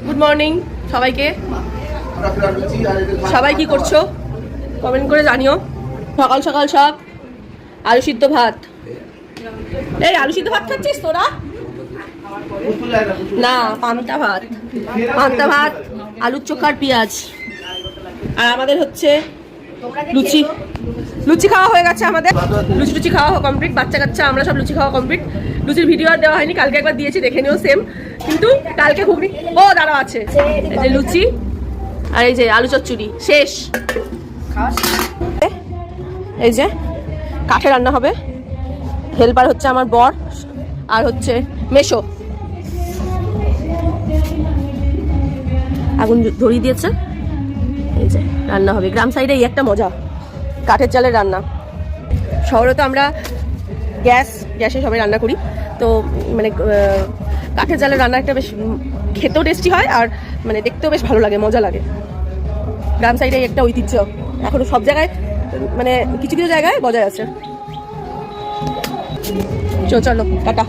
Good morning সবাইকে। সবাই কি করছো কমেন্ট করে জানিও। সকাল সকাল সব আলু সিদ্ধ ভাত। এই আলু সিদ্ধ ভাত খাচ্ছিস তোরা? না, পান্তা ভাত। পান্তা ভাত, আলুর চোখার পেঁয়াজ। আর আমাদের হচ্ছে লুচি। লুচি খাওয়া হয়ে গেছে আমাদের। লুচি খাওয়া কমপ্লিট। বাচ্চা কাচ্চা আমরা সব লুচি খাওয়া কমপ্লিট। লুচির ভিডিও আর দেওয়া হয়নি, কালকে একবার দিয়েছি, দেখে নিও সেম। কিন্তু কালকে ঘুগনি ও দাঁড়াও আছে। এই যে লুচি আর এই যে আলু চচ্চড়ি শেষ। এই যে কাঠে রান্না হবে। হেল্পার হচ্ছে আমার বর আর হচ্ছে মেশো। আগুন ধরিয়ে দিয়েছে। এই যে রান্না হবে। গ্রাম সাইডে এই একটা মজা, কাঠের চালের রান্না। শহরে তো আমরা গ্যাসে সবাই রান্না করি, তো মানে কাঠের চালের রান্না একটা বেশ খেতেও টেস্টি হয় আর মানে দেখতেও বেশ ভালো লাগে, মজা লাগে। গ্রাম সাইডে একটা ঐতিহ্য এখনো সব জায়গায়, মানে কিছু কিছু জায়গায় বজায় আছে। চলো টাটা।